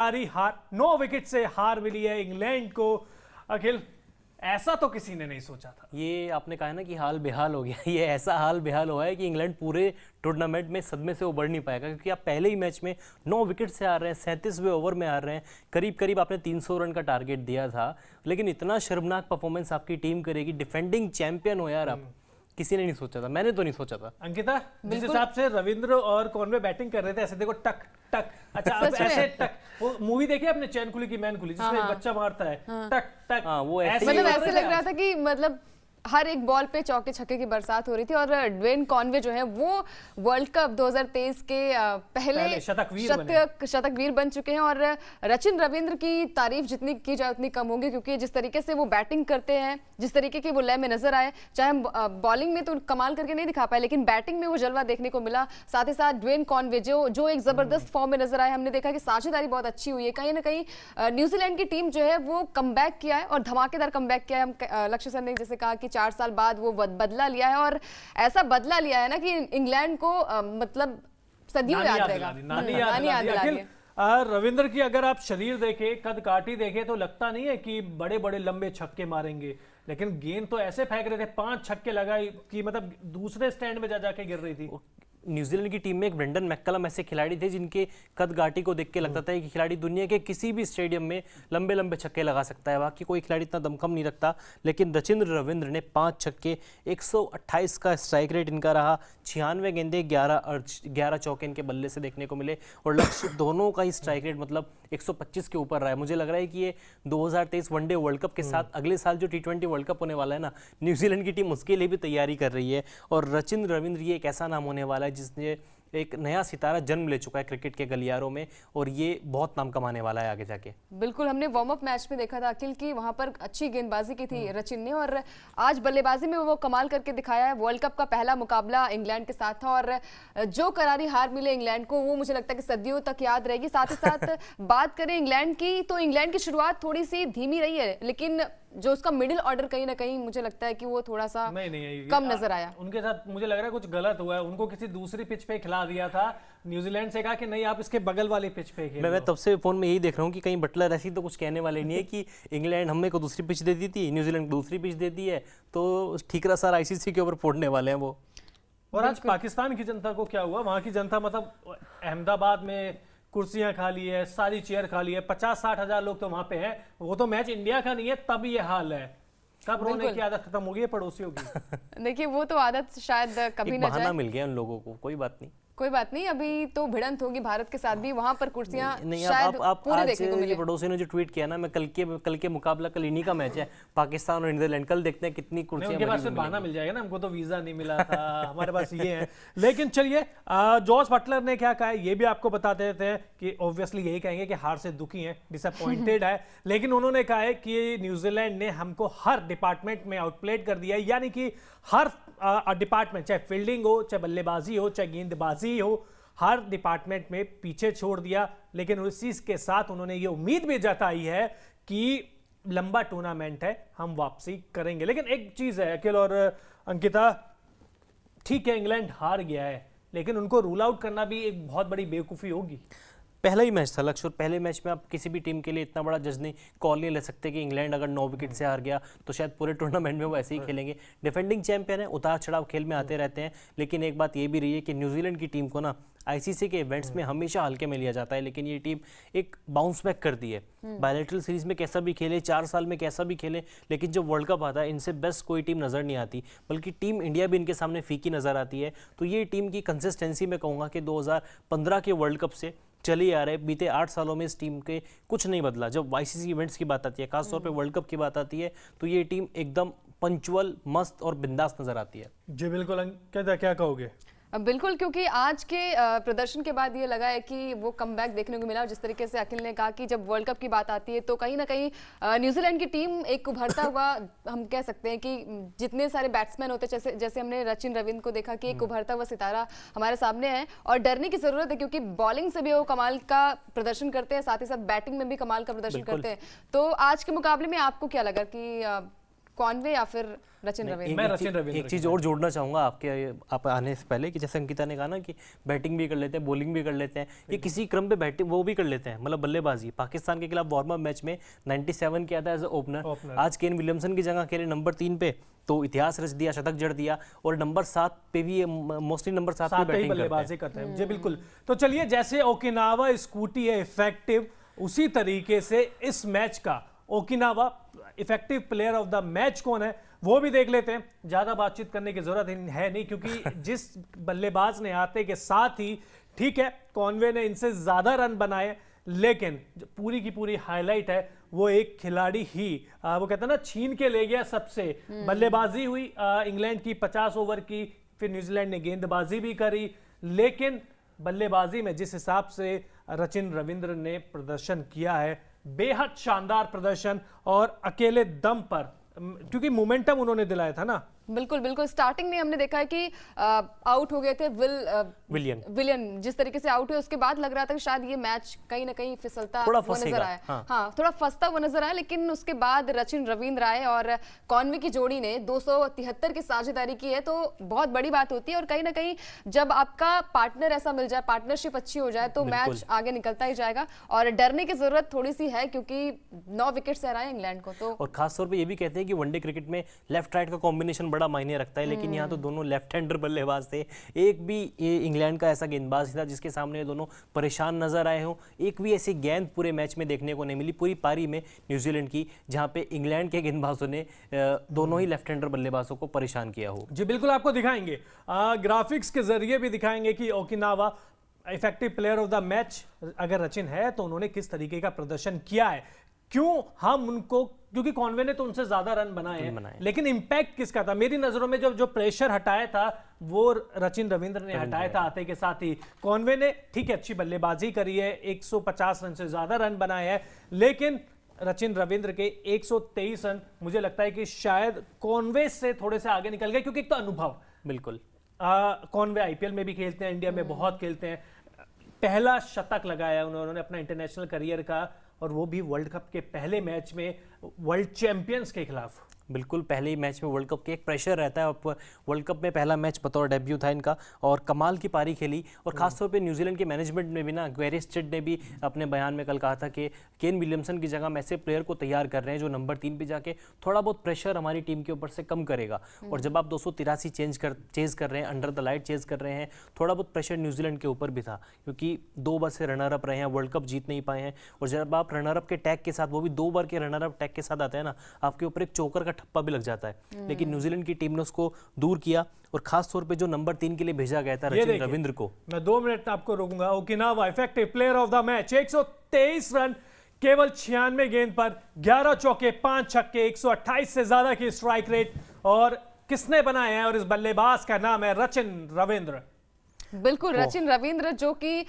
सारी हार 9 विकेट से हार मिली है इंग्लैंड को। अखिल, ऐसा तो किसी ने नहीं सोचा था। ये आपने कहा ना कि हाल बेहाल हो गया, ये ऐसा हाल बेहाल हुआ है कि इंग्लैंड पूरे टूर्नामेंट में सदमे से उबर नहीं पाएगा, क्योंकि आप पहले ही मैच में 9 विकेट से हार रहे हैं, 37वें ओवर में हार रहे हैं। करीब करीब आपने 300 रन का टारगेट दिया था, लेकिन इतना शर्मनाक परफॉर्मेंस आपकी टीम करेगी। डिफेंडिंग चैंपियन हो यार आप, किसी ने नहीं सोचा था, मैंने तो नहीं सोचा था। अंकिता, जिस हिसाब से रविंद्र और कॉनवे बैटिंग कर रहे थे, ऐसे देखो टक टक, अच्छा अब ऐसे टक, वो मूवी देखी आपने चैन खुली की मैन खुली, जिसमें एक बच्चा मारता है टक टक, वो मतलब ऐसे लग रहा था कि मतलब हर एक बॉल पे चौके छक्के की बरसात हो रही थी। और ड्वेन कॉनवे जो है वो वर्ल्ड कप 2023 के पहले शतकवीर बन चुके हैं। और रचिन रविंद्र की तारीफ जितनी की जाए उतनी कम होगी, क्योंकि जिस तरीके से वो बैटिंग करते हैं, जिस तरीके की वो लय में नजर आए, चाहे हम बॉलिंग में तो कमाल करके नहीं दिखा पाए, लेकिन बैटिंग में वो जलवा देखने को मिला। साथ ही साथ ड्वेन कॉनवे जो एक जबरदस्त फॉर्म में नजर आए, हमने देखा कि साझेदारी बहुत अच्छी हुई है। कहीं ना कहीं न्यूजीलैंड की टीम जो है वो कमबैक किया है और धमाकेदार कमबैक किया है। लक्ष्य सर ने जैसे कहा कि 4 साल बाद वो बदला लिया है, और ऐसा बदला लिया है ना कि इंग्लैंड को मतलब सदियों याद रहेगा। नानी याद दिला दी। रविंद्र की अगर आप शरीर देखे, कद काठी देखे, तो लगता नहीं है कि बड़े बड़े लंबे छक्के मारेंगे, लेकिन गेंद तो ऐसे फेंक रहे थे, 5 छक्के लगाए कि मतलब दूसरे स्टैंड में जाके गिर रही थी। न्यूजीलैंड की टीम में एक ब्रेंडन मैककलम ऐसे खिलाड़ी थे जिनके कद गाटी को देख के लगता था कि खिलाड़ी दुनिया के किसी भी स्टेडियम में लंबे लंबे छक्के लगा सकता है। बाकी कोई खिलाड़ी इतना दमखम नहीं रखता, लेकिन रचिन रविंद्र ने 5 छक्के, 128 का स्ट्राइक रेट इनका रहा, 96 गेंदे, 11 चौके इनके बल्ले से देखने को मिले, और लक्ष्य दोनों का ही स्ट्राइक रेट मतलब 125 के ऊपर रहा है। मुझे लग रहा है कि ये 2023 वनडे वर्ल्ड कप के साथ अगले साल जो T20 वर्ल्ड कप होने वाला है ना, न्यूजीलैंड की टीम उसके लिए भी तैयारी कर रही है। और रचिन रविंद्र ये एक ऐसा नाम होने वाला है जिसने एक नया सितारा जन्म ले चुका है क्रिकेट के गलियारों में, और ये बहुत नाम कमाने वाला है आगे जाके। बिल्कुल, हमने वार्म अप मैच में देखा था अखिल की वहां पर अच्छी गेंदबाजी की थी रचिन ने, और आज बल्लेबाजी में वो कमाल करके दिखाया है। वर्ल्ड कप का पहला मुकाबला इंग्लैंड के साथ था, और जो करारी हार मिले इंग्लैंड को वो मुझे लगता है कि सदियों तक याद रहेगी। साथ ही साथ बात करें इंग्लैंड की, तो इंग्लैंड की शुरुआत थोड़ी सी धीमी रही है, लेकिन जो उसका मिडिल ऑर्डर कहीं ना कहीं मुझे लगता है कि वो थोड़ा सा कम नजर आया। उनके साथ मुझे लग रहा है कुछ गलत हुआ है, उनको किसी दूसरी पिच पे खिला दिया था। न्यूजीलैंड से कहा कि नहीं, आप इसके बगल वाली पिच पे खेलो। मैं तब से फोन में यही देख रहा हूँ कि कहीं बटलर ऐसी तो कुछ कहने वाले नहीं है कि इंग्लैंड हमने को दूसरी पिच दे दी थी, न्यूजीलैंड दूसरी पिच दे दी है, तो ठीकरा सर ICC के ऊपर फोड़ने वाले हैं वो। और आज पाकिस्तान की जनता को क्या हुआ, वहां की जनता मतलब अहमदाबाद में कुर्सियां खाली है, सारी चेयर खाली है, 50-60 हजार लोग तो वहां पे हैं। वो तो मैच इंडिया का नहीं है, तब ये हाल है। कब रोने की आदत खत्म हो गई है पड़ोसियों की? देखिए, वो तो आदत शायद कभी ना जाए। बहाना मिल गया उन लोगों को, कोई बात नहीं, कोई बात नहीं। अभी तो भिड़ंत होगी भारत के साथ भी, वहां पर कुर्सियां नहीं, शायद आप पूरे देखने को मिले। पड़ोसी ने जो ट्वीट किया ना, मैं कल के मुकाबला, कल इन्हीं का मैच है पाकिस्तान और नीदरलैंड, कल देखते हैं कितनी कुर्सियां। उनके पास बहाना मिल जाएगा ना, हमको तो वीजा नहीं मिला था, हमारे पास ये है। लेकिन चलिए, जॉस बटलर ने क्या कहा है ये भी आपको बता देते हैं कि ऑब्वियसली यही कहेंगे कि हार से दुखी हैं, डिसअपॉइंटेड है। लेकिन उन्होंने कहा है कि न्यूजीलैंड ने हमको हर डिपार्टमेंट में आउटप्लेड कर दिया है, यानी कि हर डिपार्टमेंट, चाहे फील्डिंग हो, चाहे बल्लेबाजी हो, चाहे गेंदबाजी हो, हर डिपार्टमेंट में पीछे छोड़ दिया। लेकिन उसी के साथ उन्होंने ये उम्मीद भी जताई है कि लंबा टूर्नामेंट है, हम वापसी करेंगे। लेकिन एक चीज है अखिल और अंकिता, ठीक है इंग्लैंड हार गया है, लेकिन उनको रूल आउट करना भी एक बहुत बड़ी बेवकूफी होगी। पहला ही मैच था लक्ष्य, और पहले मैच में आप किसी भी टीम के लिए इतना बड़ा जज कॉल नहीं ले सकते कि इंग्लैंड अगर 9 विकेट से हार गया तो शायद पूरे टूर्नामेंट में वो ऐसे ही खेलेंगे। डिफेंडिंग चैंपियन है, उतार चढ़ाव खेल में आते रहते हैं, लेकिन एक बात ये भी रही है कि न्यूजीलैंड की टीम को ना ICC के इवेंट्स में हमेशा हल्के में लिया जाता है, लेकिन ये टीम एक बाउंस बैक करती है। बायलैटरल सीरीज में कैसा भी खेले, 4 साल में कैसा भी खेले, लेकिन जब वर्ल्ड कप आता है इनसे बेस्ट कोई टीम नजर नहीं आती, बल्कि टीम इंडिया भी इनके सामने फीकी नजर आती है। तो ये टीम की कंसिस्टेंसी मैं कहूँगा कि 2015 के वर्ल्ड कप से चली आ रहे, बीते 8 सालों में इस टीम के कुछ नहीं बदला। जब ICC इवेंट्स की बात आती है, खासतौर पे वर्ल्ड कप की बात आती है, तो ये टीम एकदम पंचुअल, मस्त और बिंदास नजर आती है। जी बिल्कुल, क्या कहोगे? बिल्कुल, क्योंकि आज के प्रदर्शन के बाद ये लगा है कि वो कमबैक देखने को मिला। और जिस तरीके से अखिल ने कहा कि जब वर्ल्ड कप की बात आती है तो कहीं ना कहीं न्यूजीलैंड की टीम एक उभरता हुआ, हम कह सकते हैं कि जितने सारे बैट्समैन होते हैं, जैसे हमने रचिन रविंद्र को देखा कि एक उभरता हुआ सितारा हमारे सामने है, और डरने की जरूरत है, क्योंकि बॉलिंग से भी वो कमाल का प्रदर्शन करते हैं, साथ ही साथ बैटिंग में भी कमाल का प्रदर्शन करते हैं। तो आज के मुकाबले में आपको क्या लगा कि कॉनवे या फिर रचिन रविंद्र? एक चीज और जोड़ना चाहूंगा आप आने से पहले कि जैसे अंकिता ने कहा ना कि बैटिंग भी कर लेते हैं, बॉलिंग भी कर लेते हैं, ये किसी क्रम पे बैटिंग वो भी कर लेते हैं, मतलब बल्लेबाजी। पाकिस्तान के खिलाफ वार्म अप मैच में 97 किया था एज ए ओपनर, आज केन विलियमसन की जगह खेले नंबर 3 पे, तो इतिहास रच दिया, शतक जड़ दिया, और नंबर 7 पे भी मोस्टली नंबर 7 पे बैटिंग बल्लेबाजी करते हैं। जी बिल्कुल। तो चलिए, जैसे ओकिनावा स्कूटी है इफेक्टिव, उसी तरीके से इस मैच का Okinawa effective player of the match कौन है वो भी देख लेते हैं। ज्यादा बातचीत करने की जरूरत है नहीं, क्योंकि जिस बल्लेबाज ने आते के साथ ही, ठीक है कॉनवे ने इनसे ज्यादा रन बनाए, लेकिन पूरी की पूरी हाईलाइट है वो एक खिलाड़ी ही वो कहते हैं ना छीन के ले गया सबसे। बल्लेबाजी हुई इंग्लैंड की 50 ओवर की, फिर न्यूजीलैंड ने गेंदबाजी भी करी, लेकिन बल्लेबाजी में जिस हिसाब से रचिन रविंद्र ने प्रदर्शन किया है, बेहद शानदार प्रदर्शन, और अकेले दम पर, क्योंकि मोमेंटम उन्होंने दिलाया था ना। बिल्कुल बिल्कुल। स्टार्टिंग में हमने देखा है कि आउट हो गए थे विलियन जिस तरीके से आउट हुए, उसके बाद लग रहा था कि शायद ये मैच कहीं ना कहीं फिसलता हुआ नजर आया। हाँ, थोड़ा फंसता हुआ नजर आया, लेकिन उसके बाद रचिन रविंद्र आए और कॉनवे की जोड़ी ने 273 की साझेदारी की है, तो बहुत बड़ी बात होती है। और कहीं ना कहीं जब आपका पार्टनर ऐसा मिल जाए, पार्टनरशिप अच्छी हो जाए, तो मैच आगे निकलता ही जाएगा। और डरने की जरूरत थोड़ी सी है, क्योंकि 9 विकेट से हराए इंग्लैंड को। तो और खासतौर पर ये भी कहते हैं कि वनडे क्रिकेट में लेफ्ट राइट का कॉम्बिनेशन बड़ा मायने रखता है, लेकिन यहाँ तो दोनों लेफ्ट हैंडर बल्लेबाज थे। एक भी ये इंग्लैंड का ऐसा गेंदबाज था जिसके सामने ये दोनों परेशान नजर आए हों। एक भी ऐसी गेंद पूरे मैच में देखने को नहीं मिली, पूरी पारी में न्यूजीलैंड की, जहाँ पे इंग्लैंड के गेंदबाजों ने दोनों ही लेफ्ट हैंडर बल्लेबाजों को परेशान किया हो। जी बिल्कुल, आपको दिखाएंगे ग्राफिक्स के जरिए भी दिखाएंगे कि Okinawa effective player of the match अगर रचिन है तो उन्होंने किस तरीके का प्रदर्शन किया है, क्यों हम उनको, क्योंकि कॉनवे ने तो उनसे ज्यादा रन बनाए हैं, लेकिन इंपैक्ट किसका था? मेरी नजरों में जो प्रेशर हटाया था वो रचिन रविंद्र ने हटाया था आते के साथ ही। कॉनवे ने ठीक है अच्छी बल्लेबाजी करी है, 150 रन से ज्यादा रन बनाए हैं, लेकिन रचिन रविंद्र के 123 रन मुझे लगता है कि शायद कॉनवे से थोड़े से आगे निकल गए, क्योंकि एक तो अनुभव, बिल्कुल कॉनवे आईपीएल में भी खेलते हैं, इंडिया में बहुत खेलते हैं, पहला शतक लगाया उन्होंने अपना इंटरनेशनल करियर का, और वो भी वर्ल्ड कप के पहले मैच में वर्ल्ड चैंपियंस के खिलाफ। बिल्कुल, पहले ही मैच में वर्ल्ड कप के एक प्रेशर रहता है, वर्ल्ड कप में पहला मैच बतौर डेब्यू था इनका, और कमाल की पारी खेली। और खासतौर पे न्यूजीलैंड के मैनेजमेंट ने भी ना, ग्वेरी स्टेड ने भी अपने बयान में कल कहा था कि केन विलियमसन की जगह हम ऐसे प्लेयर को तैयार कर रहे हैं जो नंबर 3 पे जाके थोड़ा बहुत प्रेशर हमारी टीम के ऊपर से कम करेगा। और जब आप 283 चेज कर रहे हैं, अंडर द लाइट चेज कर रहे हैं, थोड़ा बहुत प्रेशर न्यूजीलैंड के ऊपर भी था, क्योंकि 2 बार से रनर अप रहे हैं, वर्ल्ड कप जीत नहीं पाए हैं। और जब आप रनर अप के टैग के साथ, वो भी 2 बार के रनर अप टैग के साथ आते हैं ना, आपके ऊपर एक चोकर का ठप्पा भी लग जाता है। लेकिन न्यूजीलैंड की टीम ने उसको दूर किया, और खास तौर पे जो नंबर 3 के लिए भेजा गया था रचिन रविंद्र को। मैं 2 मिनट आपको रोकूंगा। Okinawa effective player of the match, 123 run केवल 96 गेंद पर, 11 चौके 5 छक्के, 128 से ज्यादा की स्ट्राइक रेट, और किसने बनाए हैं? और इस बल्लेबाज का नाम है रचिन रविंद्र। बिल्कुल, रचिन रविंद्र जो कि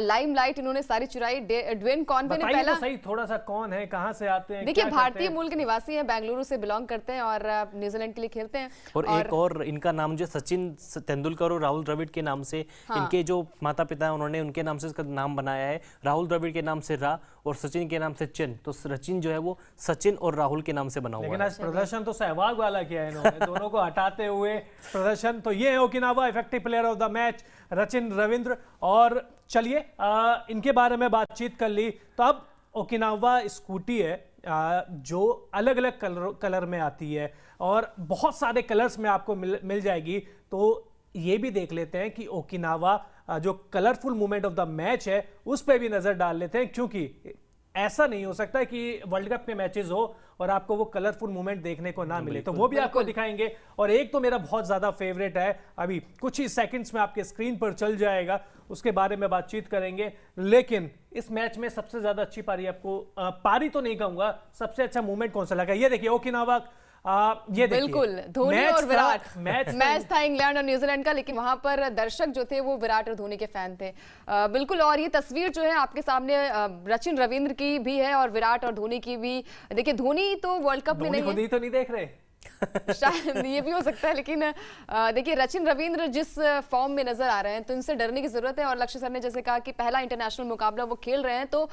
लाइमलाइट इन्होंने सारी चुराई। ड्वेन कॉनवे ने पहला तो सही थोड़ा सा कौन है, कहां से आते हैं? देखिए, भारतीय मूल के निवासी हैं, बेंगलुरु से बिलोंग करते हैं और न्यूजीलैंड के लिए खेलते हैं। और एक और इनका नाम जो सचिन तेंदुलकर और राहुल द्रविड़ के नाम से, इनके जो माता पिता हैं उन्होंने उनके नाम से इसका नाम बनाया है। राहुल द्रविड़ के नाम से रा और सचिन के नाम से चिन, तो रचिन जो है वो सचिन और राहुल के नाम से बना हुआ है। लेकिन आज प्रदर्शन तो सहवाग वाला किया है इन्होंने, दोनों को हटाते हुए प्रदर्शन। तो ये है Okinawa effective player of the match Rachin Ravindra. और चलिए इनके बारे में बातचीत कर ली, तो अब ओकिनावा स्कूटी है जो अलग अलग कलर में आती है, और बहुत सारे कलर्स में आपको मिल जाएगी। तो ये भी देख लेते हैं कि ओकिनावा जो colourful moment of the match है उस पर भी नजर डाल लेते हैं, क्योंकि ऐसा नहीं हो सकता कि वर्ल्ड कप के मैचेस हो और आपको वो कलरफुल मोमेंट देखने को ना मिले, तो वो भी आपको दिखाएंगे। और एक तो मेरा बहुत ज्यादा फेवरेट है, अभी कुछ ही सेकंड्स में आपके स्क्रीन पर चल जाएगा, उसके बारे में बातचीत करेंगे। लेकिन इस मैच में सबसे ज्यादा अच्छी पारी आपको, पारी तो नहीं कहूंगा, सबसे अच्छा मोमेंट कौन सा लगा? ये देखिए ओकिनावा, ये बिल्कुल धोनी और विराट। मैच था इंग्लैंड और न्यूजीलैंड का, लेकिन वहां पर दर्शक जो थे वो विराट और धोनी के फैन थे। बिल्कुल, और ये तस्वीर जो है आपके सामने रचिन रविंद्र की भी है और विराट और धोनी की भी। देखिए, धोनी तो वर्ल्ड कप में नहीं है, तो नहीं देख रहे शायद ये भी हो सकता है, लेकिन देखिए रचिन रविंद्र जिस फॉर्म में नजर आ रहे हैं तो इनसे डरने की जरूरत है। और लक्ष्य सर ने जैसे कहा कि पहला इंटरनेशनल मुकाबला वो खेल रहे हैं, तो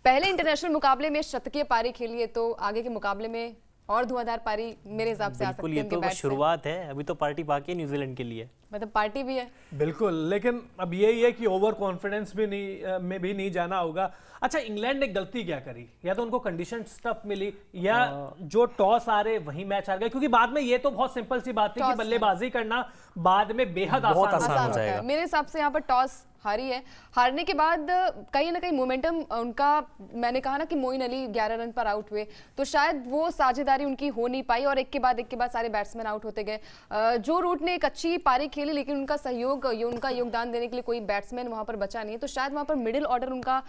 पहले इंटरनेशनल मुकाबले में शतकीय पारी खेली है, तो आगे के मुकाबले में और धुआंधार पारी मेरे हिसाब से आ सकती है। ये तो बस शुरुआत है, अभी तो पार्टी बाकी है न्यूजीलैंड के लिए, मतलब पार्टी भी है बिल्कुल। लेकिन अब यही है कि ओवर कॉन्फिडेंस भी नहीं जाना होगा। अच्छा, इंग्लैंड ने गलती क्या करी? या तो उनको कंडीशन टफ मिली, या जो टॉस आ रहे वही मैच हार गए, क्योंकि बाद में ये तो बहुत सिंपल सी बात है कि बल्लेबाजी करना बाद में बेहद आसान हो जाएगा। मेरे हिसाब से यहाँ पर टॉस हारी है। हारने के बाद कहीं ना कहीं मोमेंटम उनका, मैंने कहा ना कि मोइन अली 11 रन पर आउट हुए, तो शायद वो साझेदारी उनकी हो नहीं पाई और एक के बाद सारे बैट्समैन आउट होते गए। जो रूट ने एक अच्छी पारी खेली, लेकिन उनका सहयोग, उनका योगदान देने के लिए कोई बैट्समैन वहां पर बचा नहीं है, तो शायद वहां पर मिडिल ऑर्डर उनका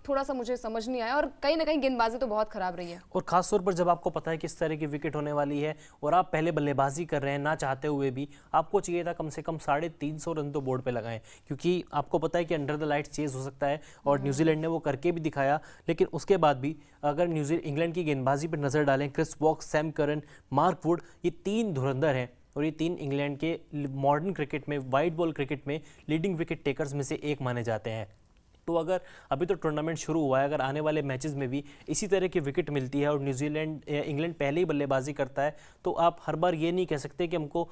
थोड़ा सा मुझे समझ नहीं आया और कहीं ना कहीं गेंदबाजी तो बहुत खराब रही है। और खासतौर पर जब आपको पता है किस तरह की विकेट होने वाली है और आप पहले बल्लेबाजी कर रहे हैं ना चाहते हुए भी, आपको चाहिए था कम से कम 350 रन तो बोर्ड पे लगाएं, क्योंकि आपको पता है कि अंडर द लाइट चेज हो सकता है और न्यूजीलैंड ने वो करके भी दिखाया। लेकिन उसके बाद भी अगर इंग्लैंड की गेंदबाजी पर नजर डालें, Chris Woakes, Sam Curran, Mark Wood, ये 3 धुरंधर हैं और ये 3 इंग्लैंड के मॉडर्न क्रिकेट में, वाइट बॉल क्रिकेट में लीडिंग विकेट टेकर्स में से एक माने जाते हैं। तो अगर अभी तो टूर्नामेंट शुरू हुआ है, अगर आने वाले मैचेस में भी इसी तरह की विकेट मिलती है और इंग्लैंड पहले ही बल्लेबाजी करता है, तो आप हर बार ये नहीं कह सकते कि हमको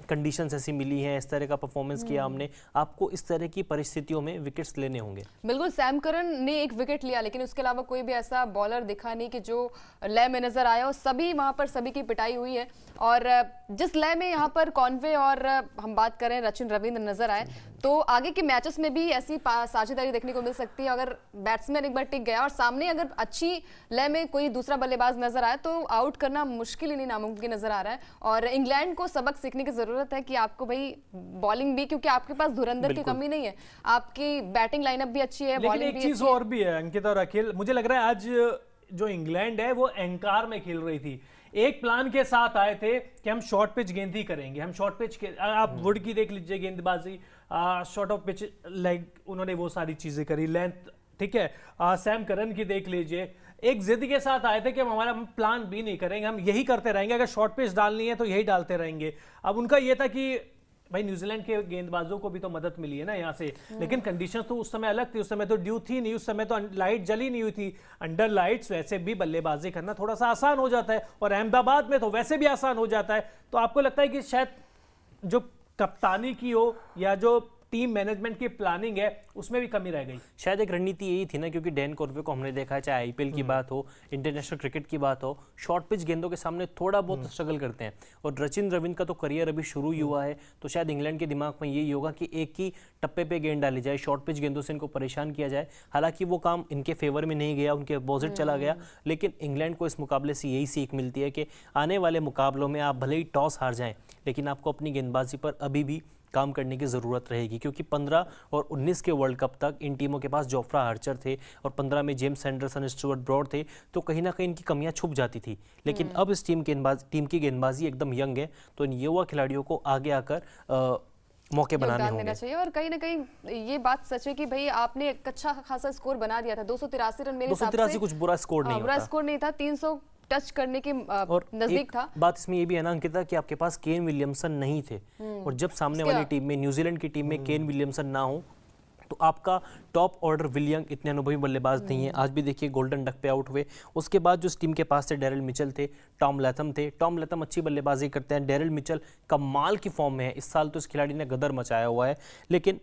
कंडीशंस ऐसी मिली हैं, इस तरह का परफॉर्मेंस किया हमने। आपको इस तरह की परिस्थितियों में विकेट्स लेने होंगे। बिल्कुल, सैम करन ने एक विकेट लिया, लेकिन उसके अलावा कोई भी ऐसा बॉलर दिखा नहीं कि जो लय में नजर आया, और सभी वहां पर सभी की पिटाई हुई है। और जिस लय में यहाँ पर कॉनवे और हम बात करें रचिन रविंद्र नजर आए, तो आगे के मैचेस में भी ऐसी साझेदारी देखने को मिल सकती है। अगर बैट्समैन एक बार टिक गया और सामने अगर अच्छी लय में कोई दूसरा बल्लेबाज नजर आए, तो आउट करना मुश्किल ही नहीं नामुमकिन नजर आ रहा है। और इंग्लैंड को सबक सीखने की जरूरत है कि आपको भाई बॉलिंग भी, क्योंकि आपके पास धुरंधर की कमी नहीं है, आपकी बैटिंग लाइनअप भी अच्छी है, बॉलिंग भी अच्छी है। एक चीज और भी है अंकिता और अखिल, मुझे लग रहा है आज जो इंग्लैंड है वो एंकार में खेल रही थी। एक प्लान के साथ आए थे कि हम शॉर्ट पिच गेंद ही करेंगे, हम शॉर्ट पिच आप वुड की देख लीजिए गेंदबाजी, शॉर्ट ऑफ पिच लेग, उन्होंने वो सारी चीजें करी, लेंथ, ठीक है। सैम करन की देख लीजिए, एक जिद के साथ आए थे कि हमारा प्लान भी नहीं करेंगे, हम यही करते रहेंगे, अगर शॉर्ट पिच डालनी है तो यही डालते रहेंगे। अब उनका ये था कि भाई न्यूजीलैंड के गेंदबाजों को भी तो मदद मिली है ना यहाँ से, लेकिन कंडीशन तो उस समय अलग थी, उस समय तो ड्यू थी नहीं, उस समय तो लाइट जली नहीं हुई थी। अंडर लाइट्स वैसे भी बल्लेबाजी करना थोड़ा सा आसान हो जाता है, और अहमदाबाद में तो वैसे भी आसान हो जाता है। तो आपको लगता है कि शायद जो कप्तानी की हो या जो टीम मैनेजमेंट की प्लानिंग है उसमें भी कमी रह गई? शायद एक रणनीति यही थी ना, क्योंकि डैन कॉर्वे को हमने देखा है, चाहे आईपीएल की बात हो, इंटरनेशनल क्रिकेट की बात हो, शॉर्ट पिच गेंदों के सामने थोड़ा बहुत स्ट्रगल करते हैं। और रचिन रविंद्र का तो करियर अभी शुरू ही हुआ है, तो शायद इंग्लैंड के दिमाग में यही होगा कि एक ही टप्पे पे गेंद डाली जाए, शॉर्ट पिच गेंदों से इनको परेशान किया जाए। हालांकि वो काम इनके फेवर में नहीं गया, उनके अपोजिट चला गया, लेकिन इंग्लैंड को इस मुकाबले से यही सीख मिलती है कि आने वाले मुकाबलों में आप भले ही टॉस हार जाएं, लेकिन आपको अपनी गेंदबाजी पर अभी भी काम करने की ज़रूरत रहेगी, क्योंकि 15 और 19 के वर्ल्ड कप तक इन टीमों के पास जोफ्रा आर्चर थे और 15 में जेम्स एंडरसन, स्टुअर्ट ब्रॉड थे, तो कहीं ना कहीं इनकी कमियां छुप जाती थी। लेकिन अब इस टीम की गेंदबाजी एकदम यंग है, तो इन युवा खिलाड़ियों को आगे आकर मौके बनाने होंगे चाहिए। और कहीं ना कहीं ये बात सच है कि भाई आपने एक अच्छा खासा स्कोर बना दिया था, 283 रन, मेरे हिसाब से 283 कुछ बुरा स्कोर नहीं था, 300 टच करने के नजदीक था। बात इसमें ये भी है ना अंकिता कि आपके पास केन विलियमसन नहीं थे, और जब सामने वाली टीम में, न्यूजीलैंड की टीम में केन विलियमसन ना हो, तो आपका टॉप ऑर्डर विलियम इतने अनुभवी बल्लेबाज नहीं है। आज भी देखिए गोल्डन डक पे आउट हुए, उसके बाद जो इस टीम के पास थे डेरिल मिचेल थे, टॉम लैथम थे। टॉम लैथम अच्छी बल्लेबाजी करते हैं, डेरिल मिचेल कमाल की फॉर्म में है, इस साल तो इस खिलाड़ी ने गदर मचाया हुआ है। लेकिन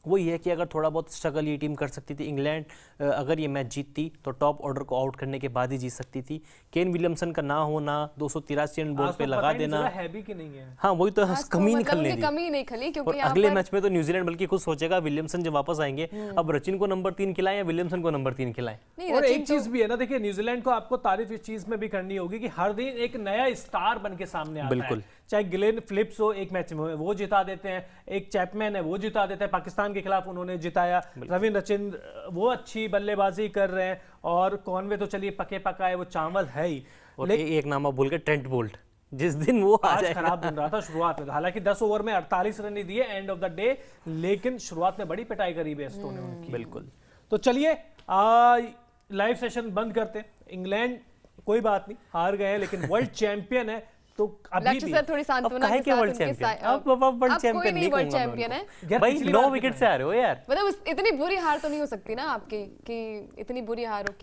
वो ये है कि अगर थोड़ा बहुत स्ट्रगल ये टीम कर सकती थी, इंग्लैंड अगर ये मैच जीतती तो टॉप ऑर्डर को आउट करने के बाद ही जीत सकती थी। केन विलियमसन का ना होना, 283 रन बोर्ड पे लगा देना, है भी कि नहीं है? हाँ वही तो कमी नहीं खली, क्योंकि अगले मैच में तो न्यूजीलैंड बल्कि खुद सोचेगा विलियमसन जब वापस आएंगे, अब रचिन को नंबर 3 खिलाएं या विलियमसन को नंबर 3 खिलाएं। और एक चीज भी है ना, देखिए न्यूजीलैंड को आपको तारीफ इस चीज में भी करनी होगी कि हर दिन एक नया स्टार बन के सामने आता है। चाहे गिलेन फिलिप्स हो, एक मैच में वो जिता देते हैं, एक चैपमैन है वो जिता देते हैं, पाकिस्तान के खिलाफ उन्होंने जिताया, रविंद्र रचिंद्र वो अच्छी बल्लेबाजी कर रहे हैं, और कॉनवे तो चलिए पके पका है, वो चावल है ही। और एक नाम आप भूल गए, ट्रेंट बोल्ट, जिस दिन वो आज खराब दिन रहा था शुरुआत में, हालांकि 10 ओवर में 48 रन ही दिए एंड ऑफ द डे, लेकिन शुरुआत में बड़ी पिटाई करी बेस्टो ने उनकी। बिल्कुल। तो चलिए लाइव सेशन बंद करते हैं। इंग्लैंड कोई बात नहीं, हार गए हैं, लेकिन वर्ल्ड चैंपियन है, तो अभी भी थोड़ी सांत्वना के साथ वर्ल्ड चैंपियन, अब वर्ल्ड चैंपियन नहीं, वर्ल्ड चैंपियन है भाई, 9 विकेट से आ रहे हो यार, मतलब इतनी बुरी हार तो नहीं हो सकती ना आपकी, कि इतनी बुरी हार हो कि